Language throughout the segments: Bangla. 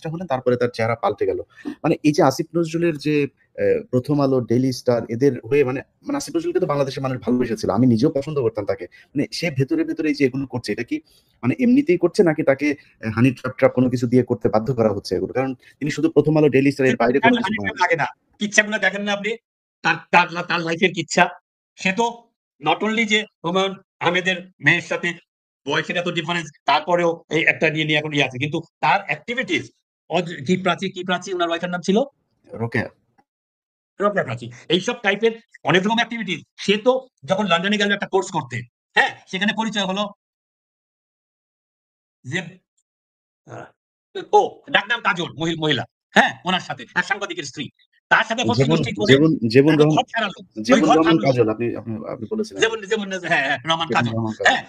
মিনিস্টার হলেন, তারপরে তার চেহারা পাল্টে গেল। মানে এই যে আসিফ নজরুলের যে 'প্রথম আলো', 'ডেইলি স্টার' এদের হয়ে মানে আসিফ নজরুলকে তো বাংলাদেশের মানুষ ভালোবেসেছিল। আমি নিজেও পছন্দ করতাম তাকে। মানে সে ভেতরে এই যে এগুলো করছে, এটা কি মানে এমনিতেই করছে নাকি তাকে হানি ট্র্যাপ কোনো কিছু দিয়ে করতে বাধ্য করা হচ্ছে এগুলো? কারণ তিনি শুধু 'প্রথম আলো', 'ডেইলি স্টার' এর বাইরে কোনো কিছু করেন না। লাগে না। কিচ্ছাগুলো দেখেন না আপনি? তার লাইফের কিচ্ছা। সে তো নট অনলি যে হুমায়ূন আহমেদের মেয়ের সাথে বয়সের এত ডিফারেন্স, তারপরেও এই একটা নিয়ে এখন আছে। কিন্তু তার অ্যাক্টিভিটিস কি প্রাচী উনার ওয়াইফের নাম ছিল? রোকেয়া। রোকেয়া প্রাচী। এইসব টাইপের অনেক রকম অ্যাক্টিভিটিস। সে তো যখন লন্ডনে গেল একটা কোর্স করতে, হ্যাঁ? সেখানে পরিচয় হলো যে আ ও ডাকনাম কাজল মহিলা। হ্যাঁ? উনার সাথে এক সাংবাদিকের স্ত্রী। তার সাথে যেমন ফষ্টি-নষ্টি করে যেমন যেমন তারপর রহমান ঘর ছাড়ালো। ওই যেমন ঘর রহমান ভাঙলো। কাজল আপনি আপনি আপনি বলেছিলেন যেমন আরকি। যেমন হ্যাঁ, রহমান যেমন কাজল। রহমান কাজল। হ্যাঁ?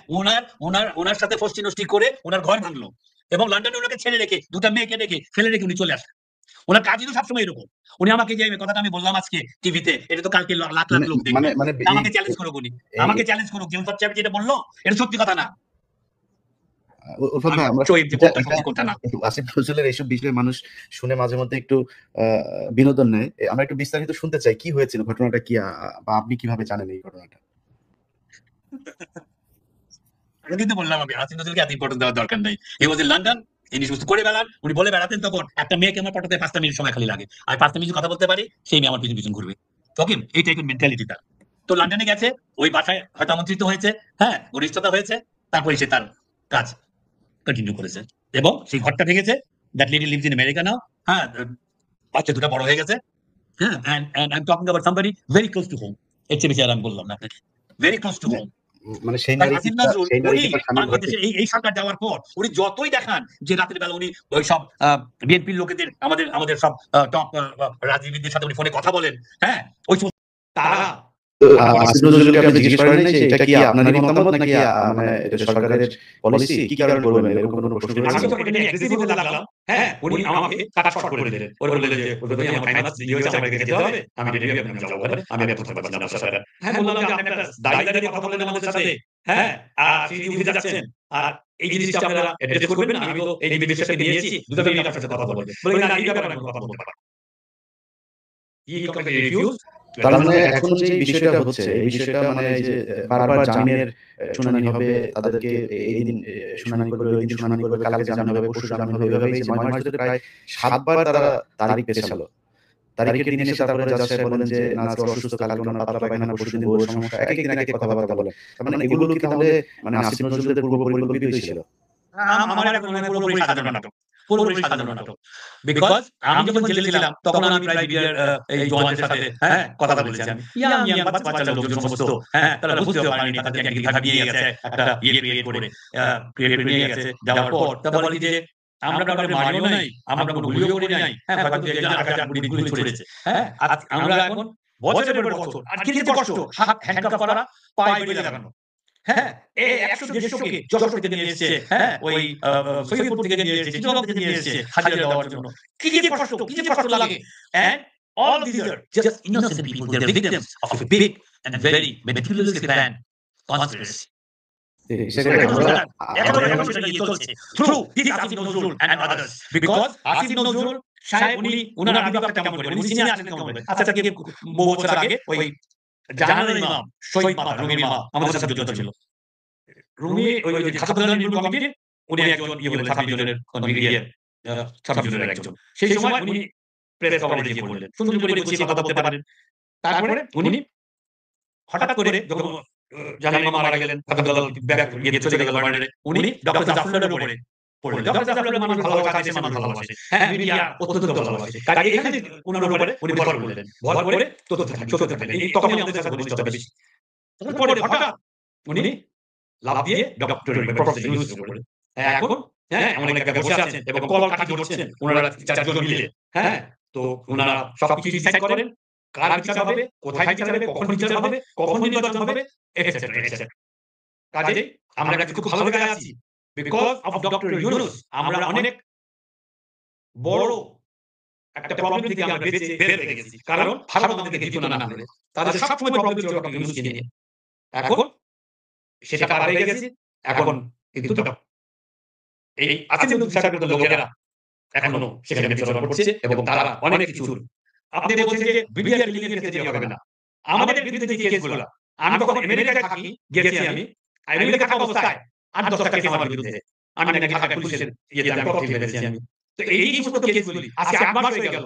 উনার সাথে ফষ্টি-নষ্টি করে উনার ঘর ভাঙলো। এবং লন্ডনে উনাকে ছেড়ে রেখে ২ টা মেয়েকে রেখে ফেলে রেখে উনি চলে আসলেন। উনার কাজই তো সবসময় এরকম। উনি আমাকে যে কথাটা আমি বললাম আজকে টিভিতে, এটা তো কালকে লাখ মানে লোক দেখবে। মানে মানে এই আমাকে চ্যালেঞ্জ করুক উনি। এই আমাকে চ্যালেঞ্জ করুক যে হচ্ছে আমি যেটা বলল, এটা সত্যি কথা না। ওরফাত আমি ভাই, আমরা শোয়েব যে এটা কোনটা এটা সত্যি কোনটা না। আসিফ নজরুলের এইসব বিষয়ে মানুষ শুনে মাঝে মধ্যে একটু আ বিনোদন নেয়। আমরা একটু বিস্তারিত শুনতে চাই। কি হয়েছিল? ঘটনাটা কি? বা আপনি কিভাবে জানেন এই ঘটনাটা? আমি কিন্তু বললাম আসিফ নজরুলকে এত ইম্পোর্টেন্স দেওয়ার দরকার নাই। হি ওয়াজ ইন লন্ডন, তিনি সুস্থ করে বেড়ান। উনি বলে বেড়াতেন তখন একটা মেয়েকে আমার পটাতে ৫ টা মিনিট সময় খালি লাগে। আমি ৫ টা মিনিট কথা বলতে পারি, সেই মেয়ে আমার পিছন ঘুরবে। ওকে? এই টাইপের মেন্টালিটি তার। তো লন্ডনে গেছে, ওই বাসায় হয়তো আমন্ত্রিত হয়েছে, হ্যাঁ? ঘনিষ্ঠতা হয়েছে। তারপরে সে তার কাজ কন্টিনিউ করেছে। এবং সেই ঘরটা ভেঙেছে। That lady lives in America now. হ্যাঁ? বাচ্চা ২ টা বড় হয়ে গেছে। হ্যাঁ? And I am talking about somebody very close to home. এর চেয়ে বেশি আর আমি বললাম না আপনাকে। ভেরি ক্লোজ টু মানে হোম। মানে সেই তাই নারী কি আসিফ নজরুল সেই নারী উনি কি তার স্বামীর ঘর বাংলাদেশের থেকে? এই সরকার যাওয়ার পর উনি যতই দেখান যে রাতের বেলা উনি ওই সব বিএনপির লোকেদের আমাদের সব টপ রাজনীতিবিদদের সাথে উনি ফোনে কথা বলেন, হ্যাঁ? ওই সমস্ত তারা তো আসিফ নজরুলকে আপনি জিজ্ঞেস করেন নাই যে এটা কি আপনারই মতামত নাকি মানে এটা সরকারের পলিসি? কি কারণে করবেন? এরকম কোনো প্রশ্ন আমি করেছিলেন? যখন এটা নিয়ে এগ্রেসিভ হতে লাগলাম, হ্যাঁ? উনি আমাকে কাট শর্ট করে দিলেন। ওরা বললেন যে, "ভাই আমার টাইম আছে, ইয়ে হয়েছে আমাকে যেতে হবে। আমি রেডি আমি যাবো বলে। আমি আর কথা বলছি না আপনার সাথে।" হ্যাঁ, বললাম যে, "আপনি একটা দাঁড়িয়ে কথা বললেন আমাদের সাথে, হ্যাঁ? আর আপনি উঠে যাচ্ছেন। আর এই জিনিসটা আপনারা এড্রেস করবেন না। আমি তো এই নির্দেশটা নিয়েছি। ২ টা মিনিট আপনার সাথে কথা বলবে।" বলে, "না, এই ব্যাপারে আমি কথা বলতে পারব না।" He completely refused to তার address মানে the এখন যে বিষয়টা হচ্ছে, এই বিষয়টা মানে এই যে বারবার জামিনের শুনানি হবে, তাদেরকে এইদিন শুনানি করবে, ওইদিন শুনানি করবে, কালকে জামিন হবে, পরশু জামিন হবে, এভাবে এই যে ৯ মাস ধরে প্রায় ৭ বার তারা তারিখ পেছালো। তারিখের দিন এসে তারপরে জাজ সাহেব বলেন যে, "না, আজকে অসুস্থ, কালকে উনার পাতলা পায়খানা, পরশুদিন বউয়ের সমস্যা।" একেক দিন একেক কথাবার্তা বলেন। তার মানে এগুলো কি তাহলে মানে আসিফ নজরুলের পূর্ব পরিকল্পিতই ছিল? আমার এখন মনে হয় পুরোপুরি সাজানো নাটক। পুরোপুরি সাজানো নাটক। বিকজ আমি যখন জেলে ছিলাম তখন আমি প্রায় বিডিআর এই জওয়ানদের সাথে হ্যাঁ কথা বলেছি আমি। ইয়াং বাচ্চা বাচ্চা লোকজন সমস্ত হ্যাঁ তারা বুঝতেও পারেনি তাদেরকে একদিকে ভাগ নিয়ে গেছে একটা ক্রিয়েট করে নিয়ে গেছে যাওয়ার পর তা বলে যে আমরা কাউকে মারিও নাই, আমরা কোনো গুলিও করি নাই। হ্যাঁ হয়তো একজন আরেকজন গুলি ছুড়েছে। হ্যাঁ আমরা এখন বছরের পর বছর আর কি যে কষ্ট হাত হ্যান্ডকাফ করা পায়ে বেঁধে লাগানো। হ্যাঁ, ১০০-১৫০ কে যশোর থেকে নিয়ে এসছে, হ্যাঁ? ওই সৈয়দপুর থেকে নিয়ে এসছে, চিটাগং থেকে নিয়ে এসছে হাজিরা দেওয়ার জন্য। কি যে কষ্ট লাগে। And all of these are just innocent people. They're victims of a big and very meticulously planned conspiracy. সেটাই আমরা এখনো আমরা এখনো সেটা নিয়ে চলছে। Through this Asif Nazrul and others. Because Asif Nazrul সাহেব উনার আবির্ভাবটা কেমন করে? উনি সিনে আসলেন কেমন করে? আচ্ছা থেকে বহু বছর আগে ওই জাহানারা ইমাম, শহীদ মাতা, রুমির মা আমাদের সাথে যুক্ত ছিল। রুমি ওই যে খাদ্য নির্মূল কমিটির উনি একজন হলেন ২৬ জনের ইয়ে ২৬ জনের একজন। সেই সময় উনি প্রেস কভারেজে গিয়ে বললেন। সুন্দর করে গুছিয়ে কথা বলতে পারেন। তারপরে উনি হঠাৎ করে যখন জাহান ইমাম মারা গেলেন, চলে গেল লন্ডনে। উনি ডক্টর জাফরুল্লাহর উপরে পড়লেন। ডক্টর জাফরুল্লাহ মানুষ ভালোবাসে, দেশের মানুষ ভালোবাসে। হ্যাঁ, মিডিয়া অত্যন্ত ভালোবাসে। কাজে এখানে উনার উপরে উনি ভর করলেন। ভর করে তথ্য থাকলেন। এই তখনই আমাদের সাথে ঘনিষ্ঠতা বেশি। তারপরে হঠাৎ উনি লাভ দিয়ে ডক্টর প্রফেসর ইউনূসের উপরে। হ্যাঁ, এখন হ্যাঁ, এমন এক জায়গায় বসে আছেন এবং কল কাঠি ধরছেন উনারা ৪ জন মিলে। হ্যাঁ? তো উনারা সবকিছু ডিসাইড করেন। কার বিচার হবে, কোথায় বিচার হবে, কখন বিচার হবে, কখন নির্বাচন হবে, এটসেট্রা, এটসেট্রা। কাজেই আমরা একটা খুব ভালো জায়গায় আছি। বিকজ অফ ডক্টর ইউনূস আমরা অনেক বড় একটা প্রবলেম থেকে আমরা বের হয়ে গেছি। কারণ ভারত আমাদেরকে দিত না হলে। তাদের সবসময় প্রবলেম ছিল ডক্টর ইউনূসকে নিয়ে। এখন সেটা পার হয়ে গেছি। এখন কিন্তু এই আসিফ নজরুল সাহেবের লোকেরা এখনো সেখানে বিচরণ করছে এবং তারা অনেক কিছুর আপনি বলছেন যে বিডিআর কিলিং এর ক্ষেত্রে হবে না। আমাদের বিরুদ্ধে যে কেসগুলো আমি তখন আমেরিকায় থাকি গেছি আমি আমেরিকায় থাকা অবস্থায় ৮-১০টা কেস আমার বিরুদ্ধে। আমি নাকি ঢাকা পুলিশের ইয়েতে আমি ককটেল মেরেছি আমি। তো এই যে সমস্ত কেসগুলি আজকে ৮ মাস হয়ে গেল।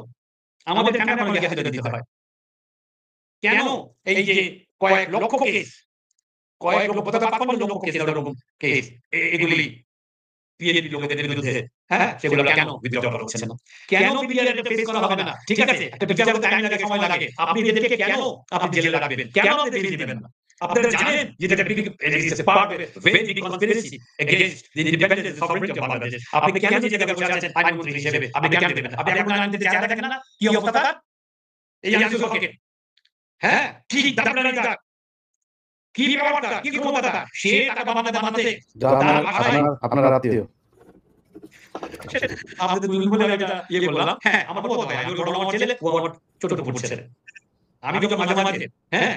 আমাদের কেন গ্যাস দিতে হয়? কেন এই যে কয়েক লক্ষ কেস, কয়েক লক্ষ ৫৫ লক্ষ কেস এরকম কেস এগুলি বিএনপি লোকেদের বিরুদ্ধে, হ্যাঁ? সেগুলো কেন উইথড্র করা হচ্ছে না? কেন বিডিআর কে ফেস করা হবে না? ঠিক আছে, একটা বিচার করতে টাইম লাগে, সময় লাগে। আপনি এদেরকে কেন আপনি জেলে রাখবেন? কেন আপনি বেরিয়ে দিবেন না? আপনারা জানেন যে এটা big it's part very big conspiracy against the independence সভারেনিটি of Bangladesh. আপনি কেন যে জায়গায় বসে আছেন আইনমন্ত্রী হিসেবে আপনি কেন দেবেন না? আপনি এখন আইনমন্ত্রী চেহারা দেখেন না? কি অবস্থা তার? এই আনিসুল হকের। হ্যাঁ? কি দাপড়ানি তার? কি পাওয়ার তার? কি ক্ষমতা তার? সে টাকা বানাতে আপনার আত্মীয় আপনাদের বলে আমি এটা ইয়ে করলাম। হ্যাঁ, আমার বড় ভাই, আমি বড় আমার ছেলে, ও আমার ছোট বোন ছেলে। আমি যখন মাঝে মাঝে, হ্যাঁ,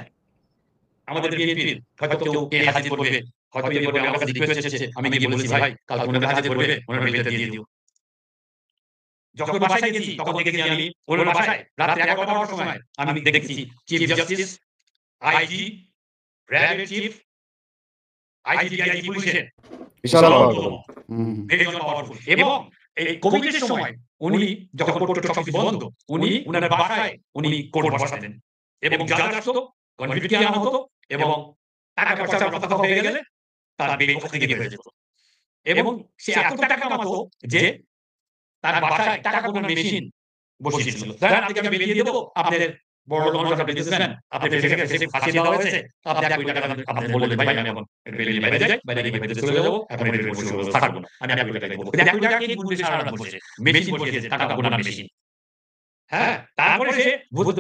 আমাদের বিএনপির হয়তো কেউ হাজির করবে, হয়তো ইয়ে করবে, আমার কাছে রিকোয়েস্ট এসেছে, আমি গিয়ে বলেছি ভাই কাল ওনাকে হাজির করবে, ওনার বিলটা দিয়ে দিও। যখন বাসায় গেছি তখন দেখেছি আমি ওনার বাসায় রাত 11:00-12:00 সময় আমি দেখেছি চিফ জাস্টিস, আইজি, র্যাবের চিফ, আইজি পুলিশের বিশাল ভেরি পাওয়ারফুল এবং এই কোভিডের সময় উনি যখন কোর্ট সবকিছু বন্ধ উনি উনার বাসায় উনি কোর্ট বসাতেন এবং জাজ আসতো কনভিক্ট আনা হতো এবং টাকা পয়সা কথা হয়ে গেলে তার বেগ থেকে বের হয়ে যেত এবং সে এত টাকা কামাতো যে তার বাসায় টাকা গোনার মেশিন বসিয়েছিল। ধরেন আপনাকে আমি বেরিয়ে দেবো, আপনাদের বড় মানুষ আপনি বিজনেসম্যান, আপনি ফেসে ফাঁসি দেওয়া হয়েছে, আপনি 1 কোটি টাকা আপনি বললেন ভাই আমি এখন বেরিয়ে বাইরে যাই, বাইরে গিয়ে বাইরে চলে যাবো, এখন এটা বসে থাকবো না, আমি 1 কোটি টাকা দেবো। 1 কোটি টাকা কে গুনবে সারা রাত বসে, মেশিন বসিয়েছে টাকা গোনার মেশিন। হ্যাঁ, তারপরে সে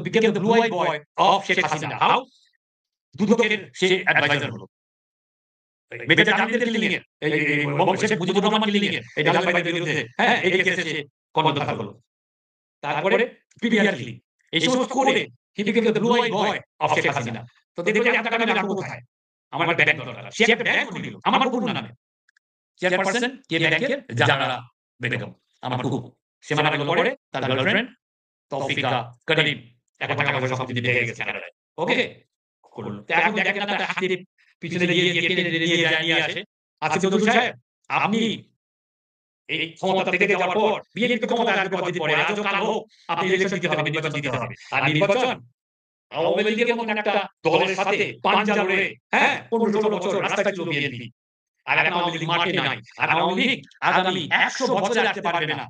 became the blue eyed boy of Sheikh Hasina. How? দুদকের সে অ্যাডভাইজার হলো। মেজর জামিনের কিলিং এর শেখ মুজিবুর রহমান কিলিং এর এই ডালাল ভাইদের বিরুদ্ধে, হ্যাঁ, এই কেসে সে কর্ণধার হলো। তারপরে পিবিআর কিলিং এই সমস্ত করে he became the blue eyed boy of Sheikh Hasina. তো দেখবে এত টাকা আমি রাখবো কোথায়? আমার ব্যাংক দরকার। সে একটা ব্যাংক খুলল আমার কুকুর নামে। চেয়ারপারসন কে ব্যাংকের জানারা বেগম আমার কুকুর। সে মারা গেল পরে তার গার্লফ্রেন্ড তৌফিকা করিম এখন টাকা পয়সা সব দিয়ে দিয়ে গেছে কানাডায়। ওকে? করল। তো এখন দেখেন না তার হাতের পিছনে নিয়ে আসে। আচ্ছা চৌধুরী সাহেব, আপনি এই ক্ষমতা থেকে যাওয়ার পর বিএনপি ক্ষমতায় আসবে কতদিন পরে, আজ হোক কাল হোক আপনি ইলেকশন দিতে হবে, নির্বাচন দিতে হবে। আর নির্বাচন আওয়ামী লীগের মতো একটা দলের সাথে পাঞ্জা লড়ে, হ্যাঁ, 15-16 বছর রাস্তায় ছিল বিএনপি। আর এখন আওয়ামী লীগ মাঠে নাই। আর আওয়ামী লীগ আগামী 100 বছরে আসতে পারবে না।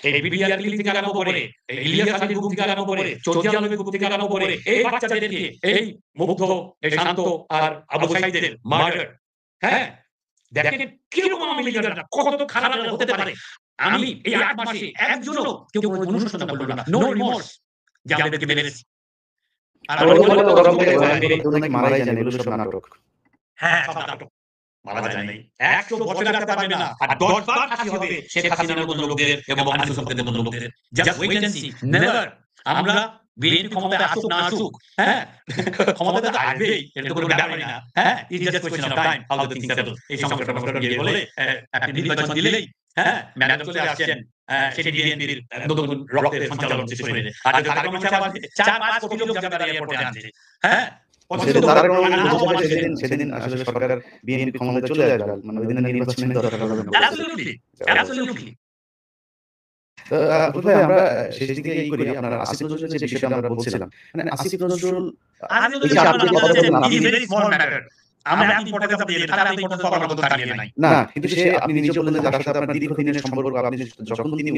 এই বিডিআর কিলিং থেকে আরম্ভ করে, এই ইলিয়াস আলীর গুম থেকে আরম্ভ করে, চৌধুরী আলমের গুম থেকে আরম্ভ করে, এই বাচ্চাদেরকে, এই মুগ্ধ, এই শান্ত আর আবু সাইদের মার্ডার, হ্যাঁ, দেখেন কিরকম আওয়ামী লীগের কত খারাপ হতে পারে। আমি এই 8 মাসে একজনও কেউ কোনো অনুশোচনা করলো না, নো রিমোর্স যে আমাদেরকে মেরেছে। আর মারাই জানে এগুলো সব নাটক। হ্যাঁ, সব নাটক। মারা যায় নাই। 100 বছর রাখতে পারবে না। আর 10 বার ফাঁসি হবে শেখ হাসিনার মতো লোকদের এবং আনিসুল হকের মতো লোকদের। Just wait and see. Never আমরা বিএনপি ক্ষমতায় আসুক না আসুক, হ্যাঁ, ক্ষমতাতে তো আসবেই, এটা তো কোনো ব্যাপারই না। হ্যাঁ, it's just question of time how the things settle. এই সংকটটা গিয়ে বলে আপনি নির্বাচন দিলেই, হ্যাঁ, ম্যাডাম চলে আসছেন, সেটি বিএনপির নতুন রক্তের সঞ্চালন হচ্ছে শরীরে। আর যদি ঢাকা মহানগর আবার 4-5 কোটি লোক যাবে তারা এয়ারপোর্টে আনতে, হ্যাঁ, সেদিন আসলে সরকার বিএনপি ক্ষমতায় চলে আসবে, মানে ওই দিনের নির্বাচনের দরকার হবে না। অ্যাবসলিউটলি। ভাই আমরা শেষ দিকে এই করি, আপনার আসিফ নজরুলের যে বিষয়টা আমরা বলছিলাম, মানে আসিফ নজরুল না, কিন্তু সে আপনি নিজে বললেন যে তার সাথে আপনার দীর্ঘদিনের সম্পর্ক, আপনি যখন তিনি